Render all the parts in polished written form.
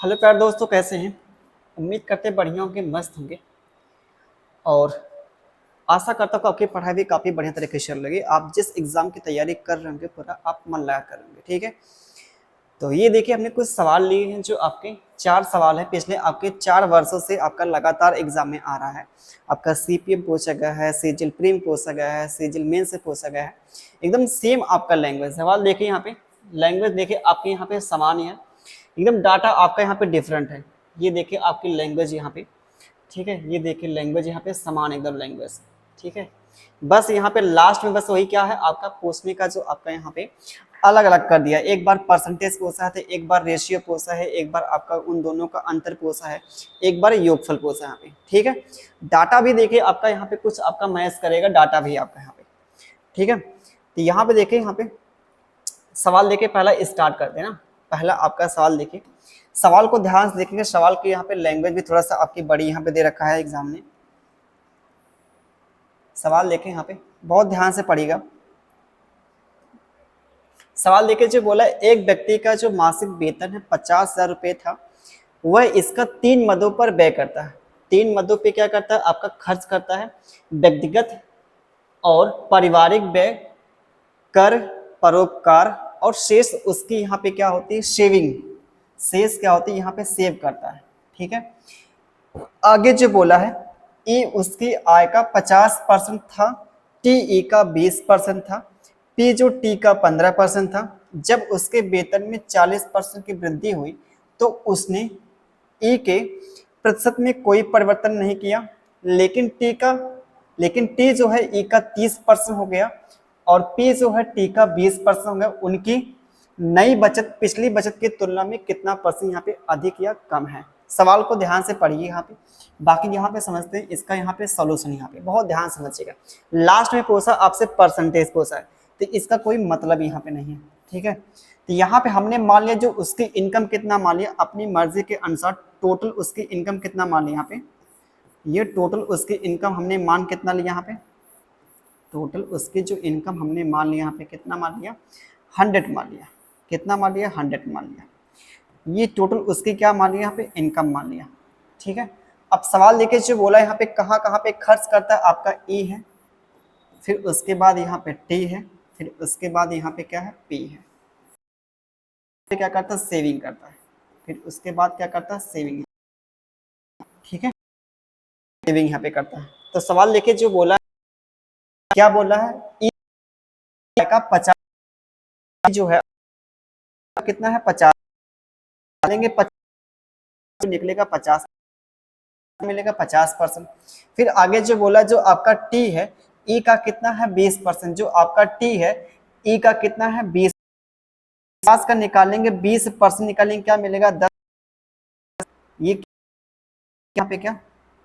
Hello प्यारे दोस्तों, कैसे हैं? उम्मीद करते बढ़िया होंगे, मस्त होंगे। और आशा करता हूँ कि आपकी पढ़ाई भी काफ़ी बढ़िया तरीके से चल रही है। आप जिस एग्ज़ाम की तैयारी कर रहे होंगे पूरा आप मन लगा कर रहे होंगे, ठीक है। तो ये देखिए, हमने कुछ सवाल लिए हैं जो आपके 4 सवाल हैं, पिछले आपके 4 वर्षों से आपका लगातार एग्जाम में आ रहा है। आपका सीपीएम पूछा गया है, सीजिल प्रीम पूछा गया है, सीजिल मेन से पूछा गया है। एकदम सेम आपका लैंग्वेज सवाल देखिए, यहाँ पे लैंग्वेज देखिए आपके यहाँ पे समान ही है, एकदम डाटा आपका यहाँ पे डिफरेंट है। ये देखिए आपकी लैंग्वेज यहाँ पे, ठीक है। ये देखिए लैंग्वेज यहाँ पे समान एकदम लैंग्वेज, ठीक है। बस यहाँ पे लास्ट में बस वही क्या है, आपका पूछने का जो आपका यहाँ पे अलग अलग कर दिया। एक बार परसेंटेज पूछा है, तो एक बार रेशियो पूछा है, एक बार आपका उन दोनों का अंतर पूछा है, एक बार योगफल पूछा है यहाँ पे, ठीक है। डाटा भी देखिए आपका यहाँ पे कुछ आपका मैच करेगा, डाटा भी आपका यहाँ पे, ठीक है। तो यहाँ पे देखिए, यहाँ पे सवाल देखिए पहला स्टार्ट करते हैं ना। पहला आपका सवाल देखिए, सवाल को ध्यान से देखेंगे। सवाल की यहाँ पे लैंग्वेज भी थोड़ा सा आपकी बड़ी यहाँ पे दे रखा है एग्जाम ने। सवाल देखें यहाँ पे, बहुत ध्यान से पढ़िएगा। सवाल देखिए जो बोला, एक व्यक्ति का जो मासिक वेतन है 50,000 रुपये था, वह इसका 3 मदों पर व्यय करता है। 3 मदों पे क्या करता है, आपका खर्च करता है। व्यक्तिगत और पारिवारिक व्यय, कर, परोपकार और शेष उसकी यहाँ पे क्या होती है, सेविंग। शेष क्या होती है, यहाँ पे सेव करता है, ठीक है। आगे जो बोला है, ई उसकी आय का 50% था, टी ई का 20% था, पी जो टी का 15% था। जब उसके वेतन में 40% की वृद्धि हुई तो उसने ई के प्रतिशत में कोई परिवर्तन नहीं किया, लेकिन टी जो है ई का 30% हो गया और पी जो है टी का 20% हो गया। उनकी नई बचत पिछली बचत की तुलना में कितना परसेंट यहाँ पे अधिक या कम है। सवाल को ध्यान से पढ़िए यहाँ पे, बाकी यहाँ पे समझते हैं इसका यहाँ पे सॉल्यूशन। यहाँ पे बहुत ध्यान समझिएगा, लास्ट में पूछा आपसे परसेंटेज पूछा है, तो इसका कोई मतलब यहाँ पे नहीं है, ठीक है। तो यहाँ पे हमने मान लिया जो उसकी इनकम कितना मान लिया, अपनी मर्जी के अनुसार टोटल उसकी इनकम कितना मान लिया। यहाँ पे ये टोटल उसकी इनकम हमने मान कितना लिया, यहाँ पे टोटल उसकी जो इनकम हमने मान लिया, यहाँ पे कितना मान लिया, 100 मान लिया। कितना मान लिया, 100 मान लिया। ये टोटल उसकी क्या मान लिया, यहाँ पे इनकम मान लिया, ठीक है। अब सवाल देखिए जो बोला, यहाँ पे कहाँ कहाँ पे खर्च करता है, आपका ई है, फिर उसके बाद यहाँ पे टी है, फिर उसके बाद यहाँ पे क्या है, पी है। क्या करता है, सेविंग करता है, फिर उसके बाद क्या करता है, सेविंग, ठीक है। सेविंग यहाँ पे करता है। तो सवाल देखिए जो बोला, क्या बोला है, ई का 50 जो है कितना है, 50 लेंगे, 50 निकलेगा 50, मिलेगा 50%। फिर आगे जो बोला, जो आपका टी है ई का कितना है, 20%। जो आपका टी है ई का कितना है, 20, 50 का निकालेंगे 20% निकालेंगे, क्या मिलेगा, 10। ये यहाँ पे क्या,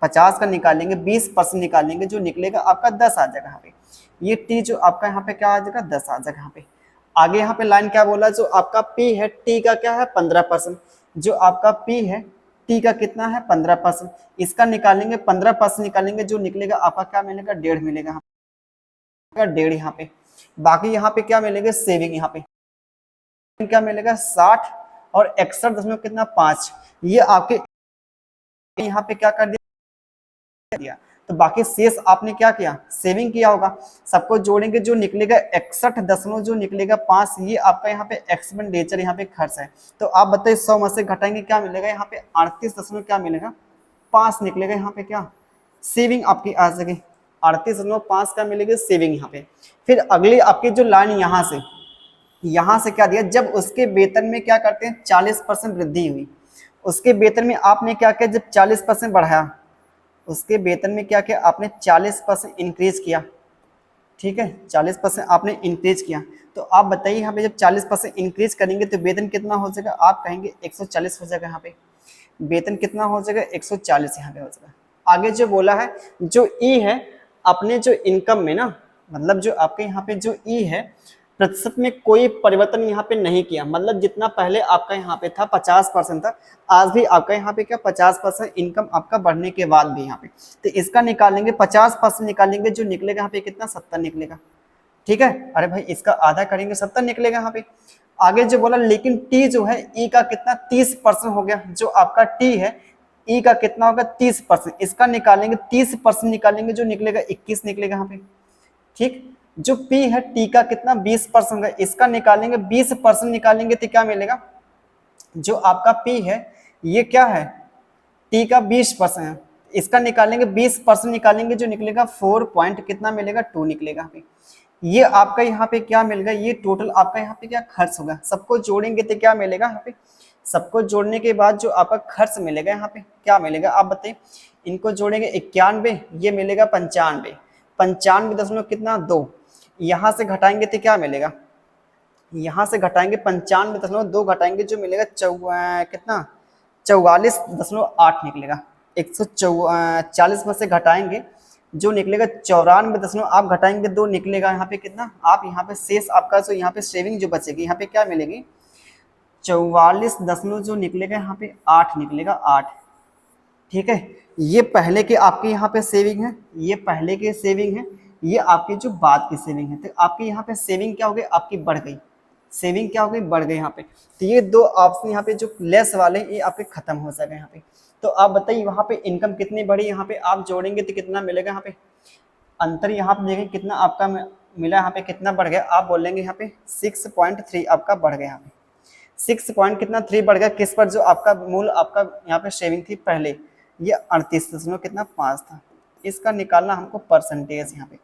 50 का निकालेंगे 20% निकालेंगे, जो निकलेगा आपका 10 आ जाएगा यहाँ पे। ये टी जो आपका यहाँ पे क्या आ जाएगा, 10 आ जाएगा यहाँ पे। आगे यहाँ पे लाइन क्या बोला, जो आपका पी है टी का क्या है, 15%। जो आपका पी है टी का कितना है, 15%। इसका निकालेंगे 15% निकालेंगे, जो निकलेगा आपका क्या मिलेगा, 1.5 मिलेगा, 1.5 यहाँ पे। बाकी यहाँ पे क्या मिलेगा, सेविंग। यहाँ पे क्या मिलेगा, 60 और 61 कितना, 5। ये आपके यहाँ पे क्या कर दिया, तो बाकी शेष आपने क्या किया, सेविंग किया होगा। सबको जोड़ेंगे, जो निकलेगा 61 जो निकलेगा 5, ये आपका यहाँ पे एक्सपेंडिचर यहाँ पे खर्च है। तो आप बताइए 100 में से घटाएंगे क्या मिलेगा, यहाँ पे 38 क्या मिलेगा, 5 निकलेगा। यहाँ पे क्या सेविंग आपकी आ जाएगी, 38.5 का मिलेगा सेविंग यहाँ पे। फिर अगली आपकी जो लाइन यहाँ से क्या दिया, जब उसके वेतन में क्या करते हैं, 40% वृद्धि हुई। उसके वेतन में आपने क्या किया, जब 40% बढ़ाया, उसके वेतन में क्या किया आपने, 40% इंक्रीज किया, ठीक है। 40% आपने इंक्रीज किया। तो आप बताइए यहाँ पे जब 40% इंक्रीज करेंगे तो वेतन कितना हो जाएगा, आप कहेंगे 140 हो जाएगा। यहाँ पे वेतन कितना हो जाएगा, 140 यहाँ पे हो जाएगा। आगे जो बोला है, जो ई है अपने जो इनकम में ना, मतलब जो आपके यहाँ पे जो ई है प्रतिशत में कोई परिवर्तन यहाँ पे नहीं किया। मतलब जितना पहले आपका यहाँ पे था 50% था, आज भी आपका यहाँ पे क्या 50% इनकम आपका बढ़ने के बाद भी यहाँ पे। तो इसका निकालेंगे 50% निकालेंगे, जो निकलेगा यहाँ पे कितना, 70 निकलेगा, ठीक है। अरे भाई इसका आधा करेंगे 70 निकलेगा यहाँ पे। आगे जो बोला लेकिन टी जो है ई का कितना 30% हो गया, जो आपका टी है ई का कितना होगा 30%, इसका निकालेंगे 30% निकालेंगे जो निकलेगा 21 निकलेगा यहाँ पे। ठीक, जो पी है टी का कितना 20% है, इसका निकालेंगे 20% निकालेंगे तो क्या मिलेगा, जो आपका पी है ये क्या है टी का 20% है, इसका निकालेंगे 20% निकालेंगे जो निकलेगा 4 पॉइंट कितना मिलेगा 2 निकलेगा यहाँ पे। ये आपका यहाँ पे क्या मिलेगा, ये टोटल आपका यहाँ पे क्या खर्च होगा, सबको जोड़ेंगे तो क्या मिलेगा यहाँ पे, सबको जोड़ने के बाद जो आपका खर्च मिलेगा यहाँ पे क्या मिलेगा आप बताइए। इनको जोड़ेंगे 91, ये मिलेगा 95, 95 दशमलव कितना 2, यहाँ से घटाएंगे तो क्या मिलेगा, यहाँ से घटाएंगे 95.2 घटाएंगे जो मिलेगा कितना 44.8 निकलेगा। 140 में से घटाएंगे जो निकलेगा 94 आप घटाएंगे 2 निकलेगा यहाँ पे कितना, आप यहाँ पे शेष आपका जो यहाँ पे सेविंग जो बचेगी यहाँ पे क्या मिलेगी 44 दशमलव जो निकलेगा यहाँ पे 8 निकलेगा 8। ठीक है, ये पहले के आपके यहाँ पे सेविंग है, ये पहले के सेविंग है, ये आपकी जो बाद की सेविंग है। तो आपकी यहाँ पे सेविंग क्या हो गई, आपकी बढ़ गई, सेविंग क्या हो गई बढ़ गई यहाँ पे। तो ये दो ऑप्शन यहाँ पे जो लेस वाले ये आपके खत्म हो सके यहाँ पे। तो आप बताइए वहाँ पे इनकम कितनी बढ़ी, यहाँ पे आप जोड़ेंगे तो कितना मिलेगा, यहाँ पे अंतर यहाँ पे देखें कितना आपका मिला, यहाँ पे कितना बढ़ गया, आप बोलेंगे यहाँ पे 6.3 आपका बढ़ गया, यहाँ पे 6 पॉइंट कितना 3 बढ़ गया, किस पर जो आपका मूल आपका यहाँ पे सेविंग थी पहले ये 38.5 था, इसका निकालना हमको परसेंटेज यहाँ पे।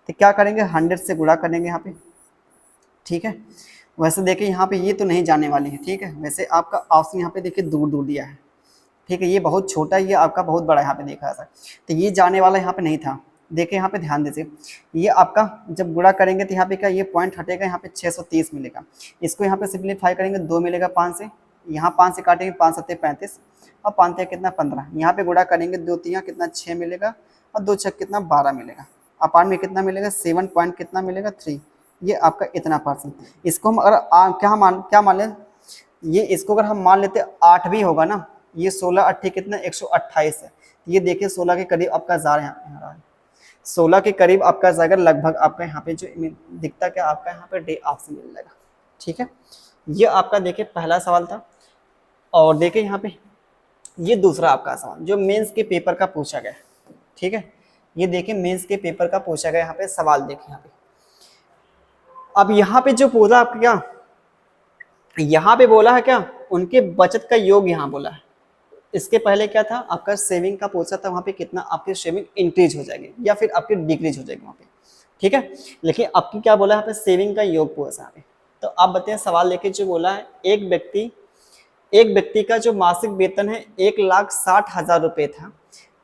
तो क्या करेंगे 100 से गुणा करेंगे यहाँ पे। ठीक है, वैसे देखिए यहाँ पे ये तो नहीं जाने वाली है। ठीक है, वैसे आपका ऑप्शन यहाँ पे देखिए दूर दूर दिया है। ठीक है, ये बहुत छोटा है, ये आपका बहुत बड़ा यहाँ पे देखा था, तो ये जाने वाला यहाँ पे नहीं था। देखिए यहाँ पे ध्यान दीजिए, ये आपका जब गुणा करेंगे तो यहाँ पे क्या ये पॉइंट हटेगा, यहाँ पे 630 मिलेगा, इसको यहाँ पे सिंप्लीफाई करेंगे 2 मिलेगा 5 से, यहाँ 5 से काटेंगे 5 7 35 और 5 3 कितना 15, यहाँ पे गुणा करेंगे 2 3 कितना 6 मिलेगा और 2 6 कितना 12 मिलेगा, अपान में कितना मिलेगा 7 पॉइंट कितना मिलेगा 3, ये आपका इतना परसेंट। इसको हम अगर क्या मान लें, ये इसको अगर हम मान लेते 8 भी होगा ना, ये 16 8 कितना 128 है, ये देखिए 16 के करीब आपका जार यहाँ 16 के करीब आपका जाएगा लगभग, आपका यहाँ पे जो दिखता क्या आपका यहाँ पे डे ऑप्शन मिल जाएगा। ठीक है, ये आपका देखिए पहला सवाल था। और देखिए यहाँ पे ये दूसरा आपका सवाल जो मेंस के पेपर का पूछा गया। ठीक है, ये देखिए मेंस के पेपर का पूछा गया यहाँ पे सवाल, देखिए यहाँ पे अब यहाँ पे जो बोला आपका क्या, यहाँ पे बोला है क्या उनके बचत का योग यहाँ बोला है। इसके पहले क्या था आपका सेविंग का पूछा था, वहाँ पे कितना आपकी सेविंग इंक्रीज हो जाएगी या फिर आपकी डिक्रीज हो जाएगी वहाँ पे। ठीक है, लेकिन आपकी क्या बोला है यहाँ पे सेविंग का योग पूछा है। तो आप बताइए सवाल लेके जो बोला है एक व्यक्ति का जो मासिक वेतन है 1,60,000 रुपये था,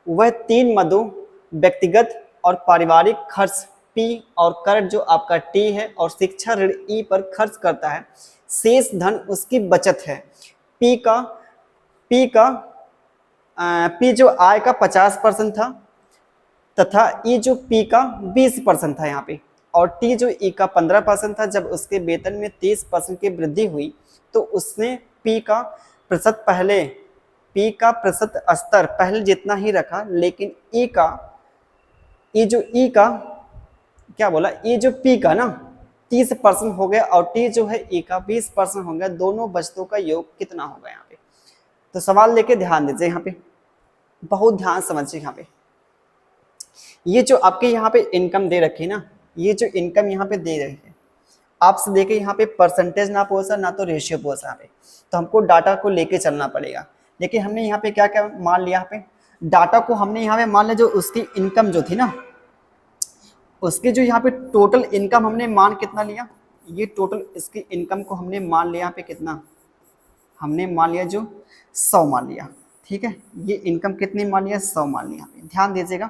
वह 3 मदों व्यक्तिगत और पारिवारिक खर्च पी और कर जो आपका टी है और शिक्षा ऋण ई पर खर्च करता है, शेष धन उसकी बचत है। पी जो आय का 50% था तथा ई जो पी का 20% था यहाँ पे, और टी जो ई का 15% था। जब उसके वेतन में 30% की वृद्धि हुई तो उसने पी का प्रतिशत स्तर पहले जितना ही रखा, लेकिन ई जो पी का ना 30% हो गया और टी जो है ई का 20% हो गया, दोनों बचतों का योग कितना होगा यहाँ पे। तो सवाल लेके ध्यान दीजिए, यहाँ पे बहुत ध्यान समझिए। यहाँ पे ये जो आपके यहाँ पे इनकम दे रखी है ना, ये जो इनकम यहाँ पे दे रही है आपसे, देखिए यहाँ पे परसेंटेज ना पूछा ना तो रेशियो पूछा, यहाँ पे तो हमको डाटा को लेके चलना पड़ेगा। लेकिन हमने यहाँ पे क्या क्या मान लिया, यहाँ पे डाटा को हमने यहाँ पे मान लिया जो उसकी इनकम जो थी ना, उसकी जो यहाँ पे टोटल इनकम हमने मान कितना लिया, ये टोटल इसकी इनकम को हमने मान लिया यहाँ पे कितना, हमने मान लिया जो 100 मान लिया। ठीक है, ये इनकम कितनी मान लिया 100 मान लिया। ध्यान दीजिएगा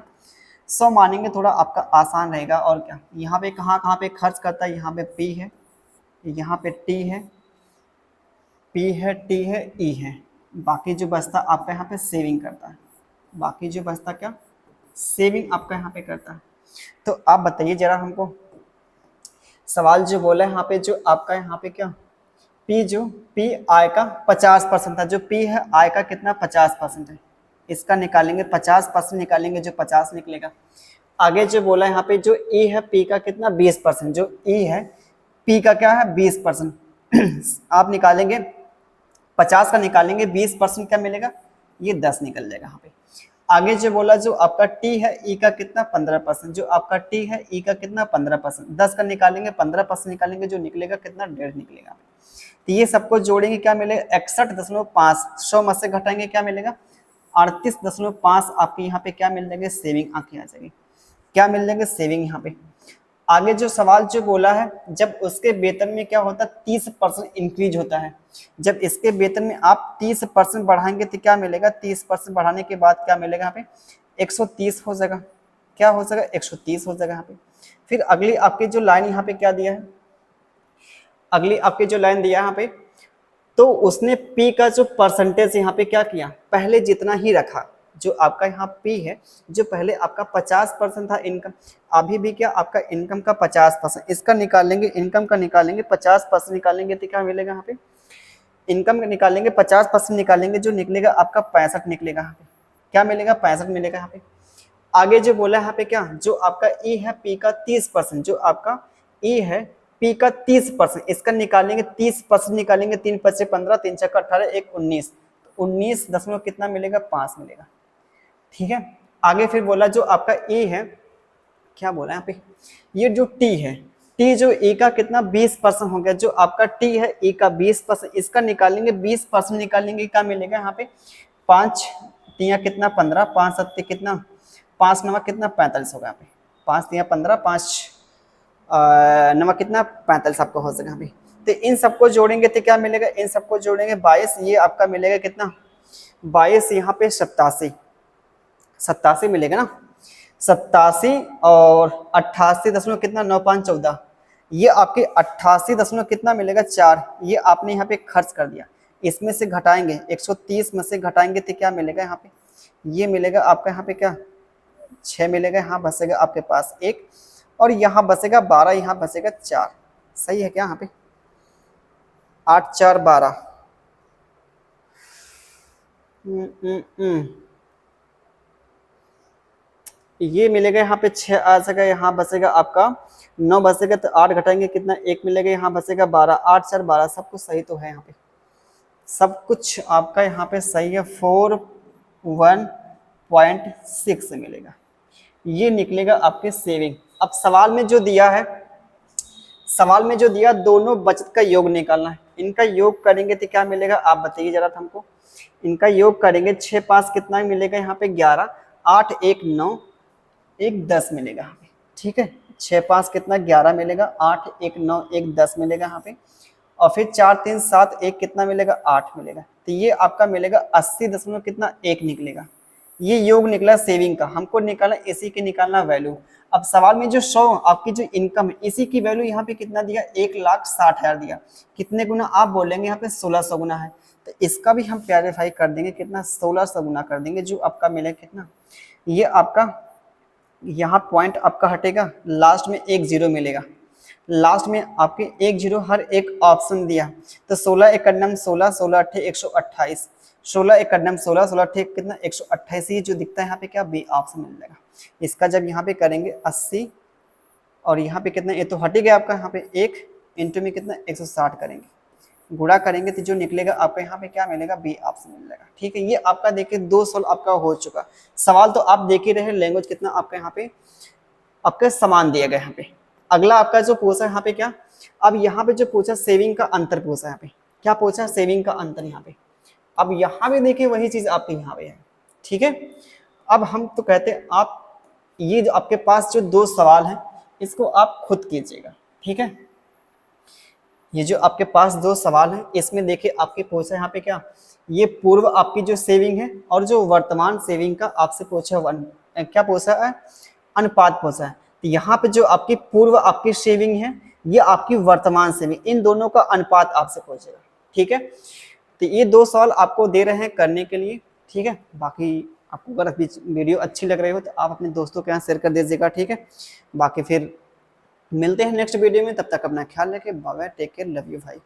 100 मानेंगे थोड़ा आपका आसान रहेगा। और क्या यहाँ पे कहाँ पे खर्च करता है, यहाँ पे पी है, यहाँ पे टी है, पी है टी है ई है, बाकी जो बचता आपका यहाँ पे सेविंग करता है, बाकी जो बचता क्या सेविंग आपका यहाँ पे करता है। तो आप बताइए जरा हमको, सवाल जो बोला है यहाँ पे जो आपका यहाँ पे क्या पी आय का 50% था, जो पी है आय का कितना 50% है, इसका निकालेंगे 50% निकालेंगे जो 50 निकलेगा। आगे जो बोला है यहाँ पे जो ई है पी का कितना 20%, जो ई है पी का क्या है 20%, आप निकालेंगे 50 का निकालेंगे 20% क्या मिलेगा, ये 10 निकल जाएगा यहाँ पे। आगे जो बोला जो आपका टी है ई का कितना 15%, जो आपका टी है ई का कितना 15%, 10 का निकालेंगे 15% निकालेंगे, जो निकलेगा कितना 1.5 निकलेगा। तो ये सबको जोड़ेंगे क्या मिलेगा 61.5, 100 में से घटाएंगे क्या मिलेगा 38.5, आपके यहाँ पे क्या मिल जाएंगे सेविंग आके आ जाएगी, क्या मिल जाएंगे सेविंग यहाँ पे। आगे जो सवाल जो बोला है जब उसके वेतन में क्या होता है 30% इंक्रीज होता है, जब इसके वेतन में आप 30% बढ़ाएंगे तो क्या मिलेगा 30% बढ़ाने के बाद क्या मिलेगा यहाँ पे 130 हो जाएगा, क्या हो जाएगा 130 हो जाएगा यहाँ पे। फिर अगली आपकी जो लाइन यहाँ पे क्या दिया है, अगली आपकी जो लाइन दिया है यहाँ पे, तो उसने पी का जो परसेंटेज यहाँ पे क्या किया पहले जितना ही रखा, जो आपका यहाँ पी है जो पहले आपका 50% था इनकम, अभी भी क्या आपका इनकम का 50%, इसका निकालेंगे इनकम का निकालेंगे 50% निकालेंगे तो क्या मिलेगा यहाँ पे इनकम का निकालेंगे 50% निकालेंगे, जो निकलेगा आपका 65 निकलेगा यहाँ पे, क्या मिलेगा 65 मिलेगा यहाँ पे। आगे जो बोला यहाँ पे क्या जो आपका ई है पी का 30%, जो आपका ई है पी का 30%, इसका निकालेंगे 30% निकालेंगे 3 5 15 3 6 18 1 19, 19 दशमलव कितना मिलेगा 5 मिलेगा, ठीक है। आगे फिर बोला जो आपका ए है क्या बोला यहाँ पे, ये जो टी है टी जो ए का कितना 20% हो गया, जो आपका टी है ए का 20%, इसका निकालेंगे 20% निकालेंगे क्या मिलेगा यहाँ पे 5 तिया कितना 15, 5 सत्ते कितना 5 नवा कितना 45 होगा यहाँ पे, 5 तिया 15 5 नवा कितना 45 आपका हो सकेगा यहाँ पे। तो इन सबको जोड़ेंगे तो क्या मिलेगा, इन सबको जोड़ेंगे 22, ये आपका मिलेगा कितना 22 यहाँ पे 87 मिलेगा ना, 87 और 88 दशमलव कितना 9 5 14, ये आपके 88 दशमलव कितना मिलेगा 4, ये आपने यहाँ पे खर्च कर दिया, इसमें से घटाएंगे 130 में से घटाएंगे तो क्या मिलेगा यहाँ पे, ये मिलेगा आपका यहाँ पे क्या 6 मिलेगा, यहाँ बचेगा आपके पास 1 और यहाँ बचेगा 12, यहाँ बचेगा 4, सही है क्या यहाँ पे 8 4 12 ये मिलेगा यहाँ पे 6 आ जाएगा, यहाँ बचेगा आपका 9 बचेगा तो 8 घटाएंगे कितना 1 मिलेगा, यहाँ बचेगा 12, 8 4 12, सब कुछ सही तो है यहाँ पे, सब कुछ आपका यहाँ पे सही है, 41.6 मिलेगा, ये निकलेगा आपके सेविंग। अब सवाल में जो दिया है, सवाल में जो दिया दोनों बचत का योग निकालना है, इनका योग करेंगे तो क्या मिलेगा आप बताइए जरा हमको, इनका योग करेंगे 6 5 कितना मिलेगा यहाँ पे 11, 8 1 9 1 10 मिलेगा यहाँ पे, ठीक है 6 5 कितना 11 मिलेगा, 8 1 9 1 10 मिलेगा यहाँ पे, और फिर 4 3 7 1 कितना मिलेगा 8 मिलेगा, तो ये आपका मिलेगा 80 दशमलव कितना 1 निकलेगा, ये योग निकला सेविंग का, हमको निकालना इसी की निकालना वैल्यू। अब सवाल में जो 100 आपकी जो इनकम है इसी की वैल्यू यहाँ पे कितना दिया 1,60,000 दिया, कितने गुना आप बोलेंगे यहाँ पे 1600 गुना है, तो इसका भी हम क्लैरिफाई कर देंगे कितना 1600 गुना कर देंगे, जो आपका मिलेगा कितना, ये आपका यहाँ पॉइंट आपका हटेगा, लास्ट में 1 0 मिलेगा, लास्ट में आपके 1 0 हर एक ऑप्शन दिया, तो 16 एकड़म 16 16 अट्ठे 128, 16 एकड़म 16 16 अट्ठे कितना 128, ये जो दिखता है यहाँ पे क्या बी ऑप्शन मिल जाएगा। इसका जब यहाँ पे करेंगे 80 और यहाँ पे कितना, ये तो हट ही गया आपका, यहाँ पे 1 इंटू में कितना 160 करेंगे, गुणा करेंगे तो जो निकलेगा आपका यहाँ पे क्या मिलेगा बी ऑप्शन मिल जाएगा, ठीक है। ये आपका देखिए 2 सवाल आपका हो चुका, सवाल तो आप देख ही रहे, लैंग्वेज कितना आपका यहाँ पे आपके समान दिया गया यहाँ पे। अगला आपका जो पूछा यहाँ पे क्या, अब यहाँ पे जो पूछा सेविंग का अंतर पूछा, यहाँ पे क्या पूछा सेविंग का अंतर यहाँ पे, अब यहाँ पे देखिए वही चीज आपके यहाँ पे है, ठीक है। अब हम तो कहते हैं आप ये जो आपके पास जो 2 सवाल हैं इसको आप खुद कीजिएगा, ठीक है। ये जो आपके पास 2 सवाल हैं इसमें देखिए आपके पूछा यहाँ पे क्या, ये पूर्व आपकी जो सेविंग है और जो वर्तमान सेविंग का आपसे पूछा क्या पूछा है, अनुपात पूछा है। तो यहाँ पे जो आपकी पूर्व आपकी सेविंग है ये आपकी वर्तमान सेविंग, इन दोनों का अनुपात आपसे पूछेगा, ठीक है। तो ये 2 सवाल आपको दे रहे हैं करने के लिए, ठीक है। बाकी आपको अगर वीडियो अच्छी लग रही हो तो आप अपने दोस्तों के यहाँ शेयर कर दीजिएगा, ठीक है। बाकी फिर मिलते हैं नेक्स्ट वीडियो में, तब तक अपना ख्याल रखें, bye bye, take care, love you भाई।